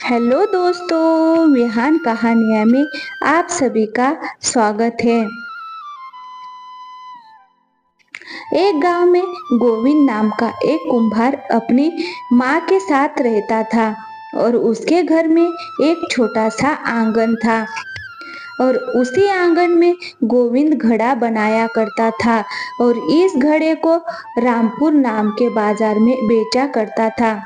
Hello दोस्तों, विहान कहानियाँ में आप सभी का स्वागत है। एक गांव में गोविंद नाम का एक कुम्हार अपनी माँ के साथ रहता था और उसके घर में एक छोटा सा आंगन था और उसी आंगन में गोविंद घड़ा बनाया करता था और इस घड़े को रामपुर नाम के बाजार में बेचा करता था।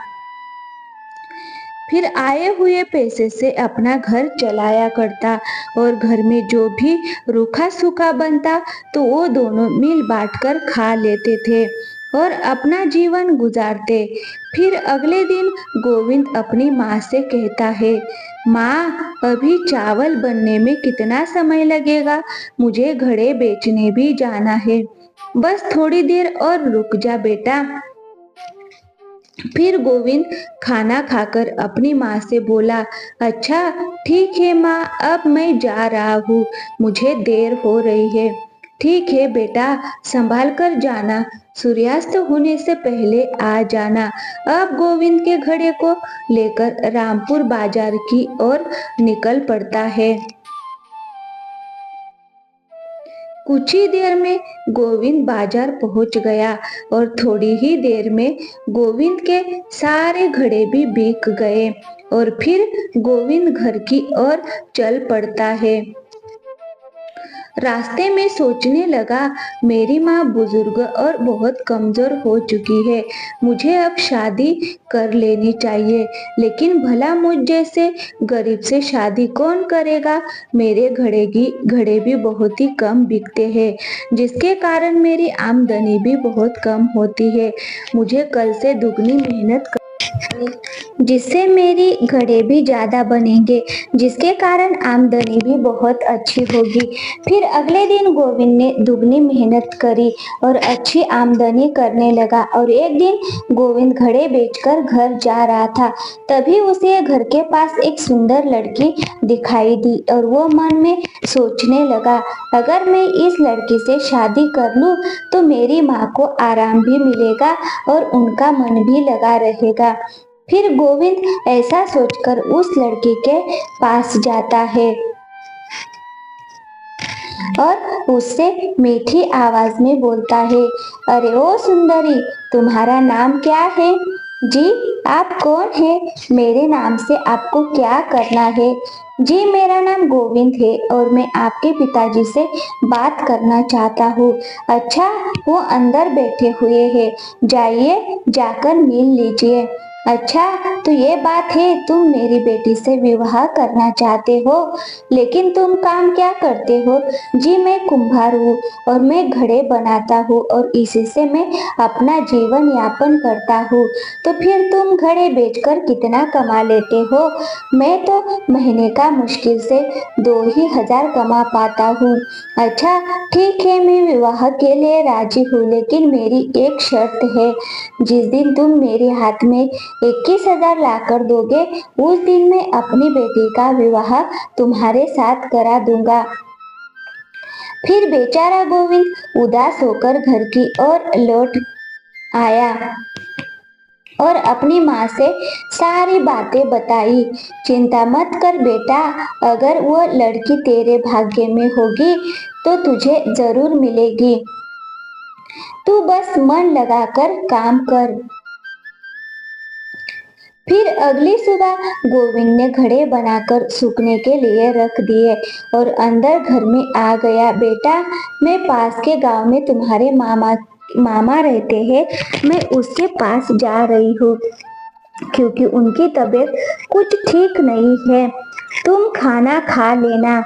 फिर आए हुए पैसे से अपना घर चलाया करता और घर में जो भी रूखा सूखा बनता तो वो दोनों मिल बांट कर खा लेते थे और अपना जीवन गुजारते। फिर अगले दिन गोविंद अपनी माँ से कहता है, माँ, अभी चावल बनने में कितना समय लगेगा? मुझे घड़े बेचने भी जाना है। बस थोड़ी देर और रुक जा बेटा। फिर गोविंद खाना खाकर अपनी माँ से बोला, अच्छा ठीक है माँ, अब मैं जा रहा हूँ, मुझे देर हो रही है। ठीक है बेटा, संभाल कर जाना, सूर्यास्त होने से पहले आ जाना। अब गोविंद के घड़े को लेकर रामपुर बाजार की ओर निकल पड़ता है। कुछ ही देर में गोविंद बाजार पहुंच गया और थोड़ी ही देर में गोविंद के सारे घड़े भी बिक गए और फिर गोविंद घर की ओर चल पड़ता है। रास्ते में सोचने लगा, मेरी माँ बुजुर्ग और बहुत कमजोर हो चुकी है, मुझे अब शादी कर लेनी चाहिए, लेकिन भला मुझ जैसे गरीब से शादी कौन करेगा? मेरे घड़े भी बहुत ही कम बिकते हैं, जिसके कारण मेरी आमदनी भी बहुत कम होती है। मुझे कल से दुगनी मेहनत जिससे मेरी घड़े भी ज्यादा बनेंगे, जिसके कारण आमदनी भी बहुत अच्छी होगी। फिर अगले दिन गोविंद ने दुगनी मेहनत करी और अच्छी आमदनी करने लगा और एक दिन गोविंद घड़े बेचकर घर जा रहा था। तभी उसे घर के पास एक सुंदर लड़की दिखाई दी और वो मन में सोचने लगा, अगर मैं इस लड़की से शादी कर लूं तो मेरी माँ को आराम भी मिलेगा और उनका मन भी लगा रहेगा। फिर गोविंद ऐसा सोचकर उस लड़की के पास जाता है और उससे मीठी आवाज में बोलता है, अरे ओ सुंदरी, तुम्हारा नाम क्या है? जी, आप कौन है? मेरे नाम से आपको क्या करना है? जी, मेरा नाम गोविंद है और मैं आपके पिताजी से बात करना चाहता हूँ। अच्छा, वो अंदर बैठे हुए हैं, जाइए जाकर मिल लीजिए। अच्छा, तो ये बात है, तुम मेरी बेटी से विवाह करना चाहते हो, लेकिन तुम काम क्या करते हो? जी, मैं कुम्हार हूँ और मैं घड़े बनाता हूँ और इसी से मैं अपना जीवन यापन करता हूँ। तो फिर तुम घड़े बेचकर कितना कमा लेते हो? मैं तो महीने का मुश्किल से 2,000 कमा पाता हूँ। अच्छा ठीक है, मैं विवाह के लिए राजी हूँ, लेकिन मेरी एक शर्त है, जिस दिन तुम मेरे हाथ में 21,000 लाकर दोगे, उस दिन मैं अपनी बेटी का विवाह तुम्हारे साथ करा दूंगा। फिर बेचारा गोविंद उदास होकर घर की ओर लौट आया और अपनी माँ से सारी बातें बताई। चिंता मत कर बेटा, अगर वो लड़की तेरे भाग्य में होगी तो तुझे जरूर मिलेगी, तू बस मन लगाकर काम कर। फिर अगली सुबह गोविंद ने घड़े बनाकर सूखने के लिए रख दिए और अंदर घर में आ गया। बेटा, मैं पास के गांव में तुम्हारे मामा रहते हैं, मैं उसके पास जा रही हूँ क्योंकि उनकी तबीयत कुछ ठीक नहीं है। तुम खाना खा लेना,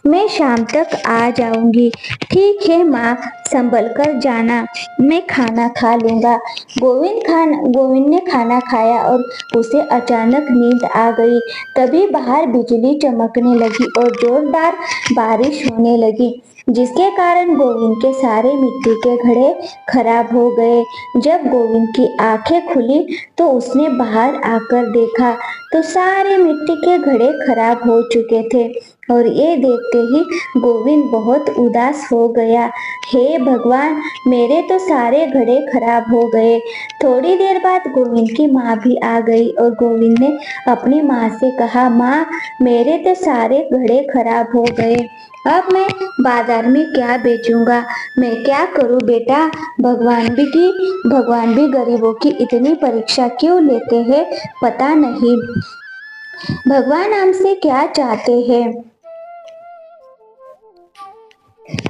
मैं शाम तक आ जाऊंगी। ठीक है माँ, संभल कर जाना, मैं खाना खा लूंगा। गोविंद ने खाना खाया और उसे अचानक नींद आ गई। तभी बाहर बिजली चमकने लगी और जोरदार बारिश होने लगी, जिसके कारण गोविंद के सारे मिट्टी के घड़े खराब हो गए। जब गोविंद की आंखें खुली तो उसने बाहर आकर देखा तो सारे मिट्टी के घड़े खराब हो चुके थे और ये देखते ही गोविंद बहुत उदास हो गया। हे भगवान, मेरे तो सारे घड़े खराब हो गए। थोड़ी देर बाद गोविंद की माँ भी आ गई और गोविंद ने अपनी माँ से कहा, माँ, मेरे तो सारे घड़े खराब हो गए। अब मैं बाजार में क्या बेचूंगा? मैं क्या करूं बेटा? भगवान भी गरीबों की इतनी परीक्षा क्यों लेते हैं, पता नहीं। भगवान हमसे क्या चाहते हैं?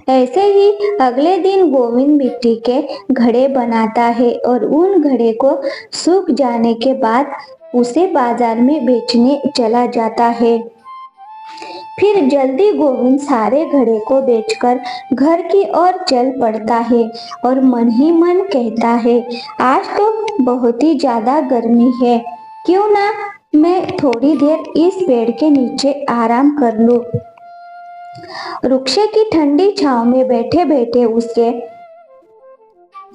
ऐसे ही अगले दिन गोविंद मिट्टी के घड़े बनाता है और उन घड़े को सूख जाने के बाद उसे बाजार में बेचने चला जाता है। फिर जल्दी गोविंद सारे घड़े को बेचकर घर की ओर चल पड़ता है और मन ही मन कहता है, आज तो बहुत ही ज्यादा गर्मी है, क्यों ना मैं थोड़ी देर इस पेड़ के नीचे आराम कर लूं। वृक्ष की ठंडी छांव में बैठे बैठे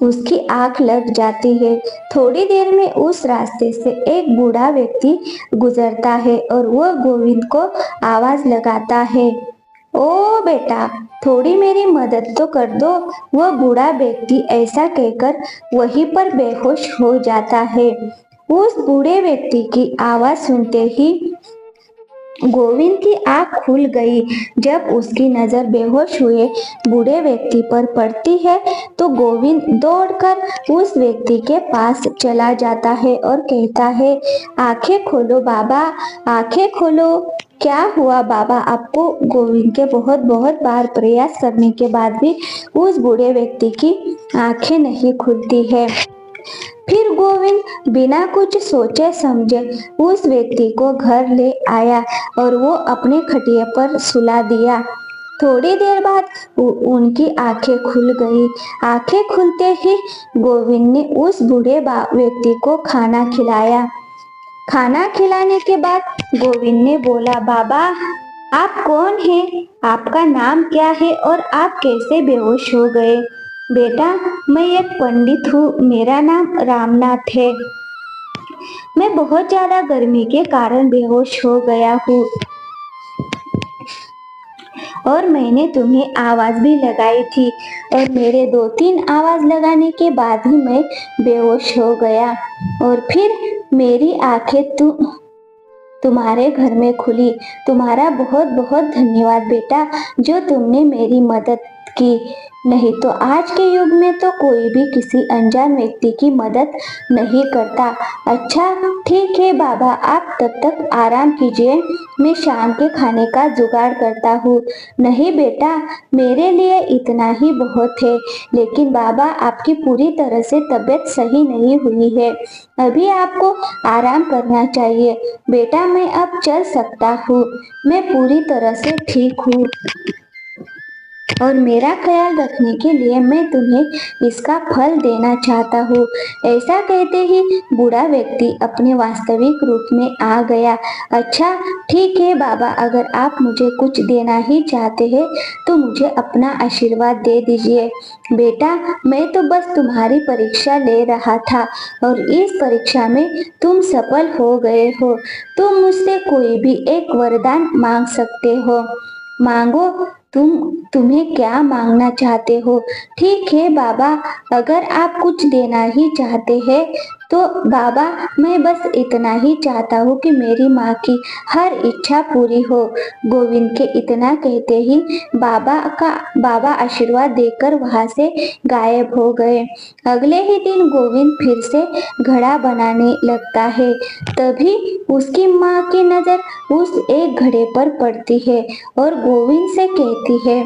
उसकी आंख लग जाती है। थोड़ी देर में उस रास्ते से एक बूढ़ा व्यक्ति गुजरता है और वह गोविंद को आवाज लगाता है, ओ बेटा, थोड़ी मेरी मदद तो कर दो। वह बूढ़ा व्यक्ति ऐसा कहकर वहीं पर बेहोश हो जाता है। उस बूढ़े व्यक्ति की आवाज सुनते ही गोविंद की आंख खुल गई। जब उसकी नजर बेहोश हुए बूढ़े व्यक्ति पर पड़ती है तो गोविंद दौड़कर उस व्यक्ति के पास चला जाता है और कहता है, आंखें खोलो बाबा, आंखें खोलो। क्या हुआ बाबा आपको? गोविंद के बहुत बहुत बार प्रयास करने के बाद भी उस बूढ़े व्यक्ति की आंखें नहीं खुलती है। फिर गोविंद बिना कुछ सोचे समझे उस व्यक्ति को घर ले आया और वो अपने खटिया पर सुला दिया। थोड़ी देर बाद उनकी आंखें खुल गई। आंखें खुलते ही गोविंद ने उस बूढ़े व्यक्ति को खाना खिलाया। खाना खिलाने के बाद गोविंद ने बोला, बाबा, आप कौन हैं? आपका नाम क्या है और आप कैसे बेहोश हो गए? बेटा, मैं एक पंडित हूँ, मेरा नाम रामनाथ है। मैं बहुत ज्यादा गर्मी के कारण बेहोश हो गया हूँ और मैंने तुम्हें आवाज भी लगाई थी और मेरे 2-3 आवाज लगाने के बाद ही मैं बेहोश हो गया और फिर मेरी आंखें तुम्हारे घर में खुली। तुम्हारा बहुत बहुत धन्यवाद बेटा, जो तुमने मेरी मदद की। नहीं तो आज के युग में तो कोई भी किसी अनजान व्यक्ति की मदद नहीं करता। अच्छा ठीक है बाबा, आप तब तक आराम कीजिए, मैं शाम के खाने का जुगाड़ करता हूँ। नहीं बेटा, मेरे लिए इतना ही बहुत है। लेकिन बाबा, आपकी पूरी तरह से तबीयत सही नहीं हुई है, अभी आपको आराम करना चाहिए। बेटा, मैं अब चल सकता हूँ, मैं पूरी तरह से ठीक हूँ और मेरा ख्याल रखने के लिए मैं तुम्हें इसका फल देना चाहता हूँ। ऐसा कहते ही बूढ़ा व्यक्ति अपने वास्तविक रूप में आ गया। अच्छा ठीक है बाबा, अगर आप मुझे कुछ देना ही चाहते हैं तो मुझे अपना आशीर्वाद दे दीजिए। बेटा, मैं तो बस तुम्हारी परीक्षा ले रहा था और इस परीक्षा में तुम सफल हो गए हो। तुम मुझसे कोई भी एक वरदान मांग सकते हो, मांगो। तुम्हें क्या मांगना चाहते हो? ठीक है बाबा, अगर आप कुछ देना ही चाहते हैं तो बाबा, मैं बस इतना ही चाहता हूँ कि मेरी माँ की हर इच्छा पूरी हो। गोविंद के इतना कहते ही बाबा आशीर्वाद देकर वहां से गायब हो गए। अगले ही दिन गोविंद फिर से घड़ा बनाने लगता है। तभी उसकी माँ की नजर उस एक घड़े पर पड़ती है और गोविंद से कहती है,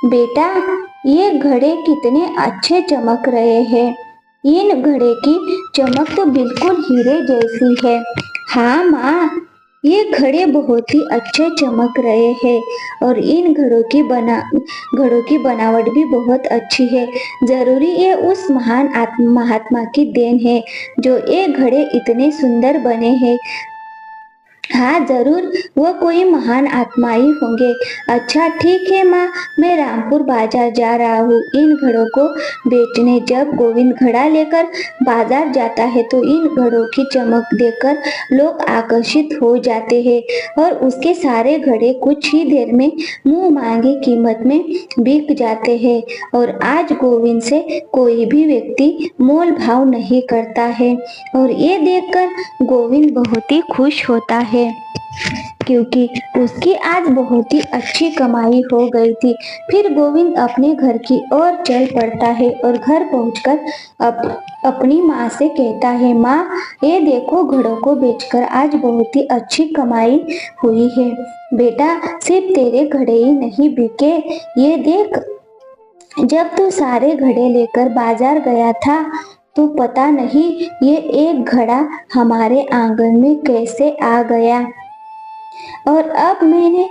बेटा, ये घड़े कितने अच्छे चमक रहे हैं। इन घड़े की चमक तो बिल्कुल हीरे जैसी है। हाँ माँ, ये घड़े बहुत ही अच्छे चमक रहे हैं और इन घड़ों की बनावट भी बहुत अच्छी है। जरूरी ये उस महान महात्मा की देन है जो ये घड़े इतने सुंदर बने हैं। हाँ जरूर, वो कोई महान आत्मा ही होंगे। अच्छा ठीक है माँ, मैं रामपुर बाजार जा रहा हूँ इन घड़ों को बेचने। जब गोविंद घड़ा लेकर बाजार जाता है तो इन घड़ों की चमक देखकर लोग आकर्षित हो जाते हैं और उसके सारे घड़े कुछ ही देर में मुंह मांगी कीमत में बिक जाते हैं। और आज गोविंद से कोई भी व्यक्ति मोल भाव नहीं करता है और ये देखकर गोविंद बहुत ही खुश होता है क्योंकि उसकी आज बहुत ही अच्छी कमाई हो गई थी। फिर गोविंद अपने घर की ओर चल पड़ता है और घर पहुंचकर अपनी माँ से कहता है, माँ ये देखो घड़ों को बेचकर आज बहुत ही अच्छी कमाई हुई है। बेटा सिर्फ तेरे घड़े ही नहीं बिके, ये देख जब तू सारे घड़े लेकर बाजार गया था तो पता नहीं ये एक घड़ा हमारे आंगन में कैसे आ गया। और अब मैंने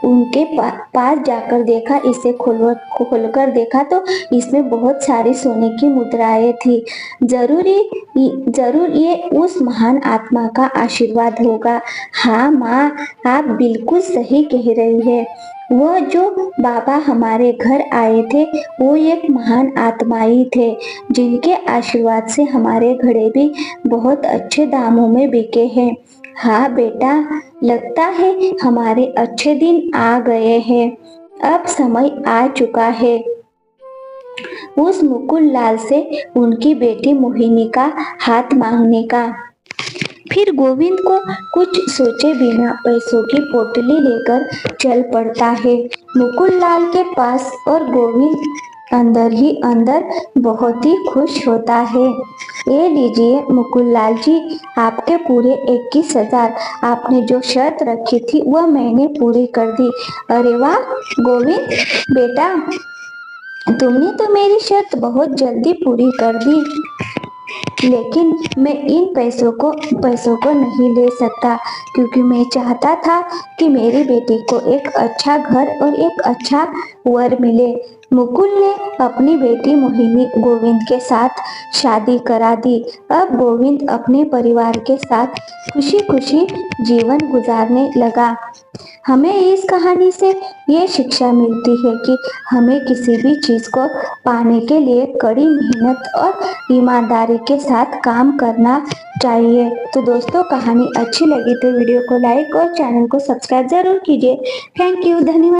उनके पास जाकर देखा, इसे खोलकर देखा तो इसमें बहुत सारी सोने की मुद्राएं थी। जरूर ये उस महान आत्मा का आशीर्वाद होगा। हाँ माँ, आप बिल्कुल सही कह रही है। वो जो बाबा हमारे घर आए थे वो एक महान आत्मा ही थे जिनके आशीर्वाद से हमारे घड़े भी बहुत अच्छे दामों में बिके हैं। हाँ बेटा, लगता है हमारे अच्छे दिन आ गए हैं। अब समय आ चुका है उस मुकुल लाल से उनकी बेटी मोहिनी का हाथ मांगने का। फिर गोविंद को कुछ सोचे बिना पैसों की पोटली लेकर चल पड़ता है मुकुल लाल के पास और गोविंद अंदर ही अंदर बहुत ही खुश होता है। ये लीजिए मुकुल लाल जी, आपके पूरे 21,000। आपने जो शर्त रखी थी वह मैंने पूरी कर दी। अरे वाह गोविंद बेटा, तुमने तो मेरी शर्त बहुत जल्दी पूरी कर दी, लेकिन मैं इन पैसों को नहीं ले सकता क्योंकि मैं चाहता था कि मेरी बेटी को एक अच्छा घर और एक अच्छा वर मिले। मुकुल ने अपनी बेटी मोहिनी गोविंद के साथ शादी करा दी। अब गोविंद अपने परिवार के साथ खुशी खुशी जीवन गुजारने लगा। हमें इस कहानी से ये शिक्षा मिलती है कि हमें किसी भी चीज को पाने के लिए कड़ी मेहनत और ईमानदारी के साथ काम करना चाहिए। तो दोस्तों, कहानी अच्छी लगी तो वीडियो को लाइक और चैनल को सब्सक्राइब जरूर कीजिए। थैंक यू, धन्यवाद।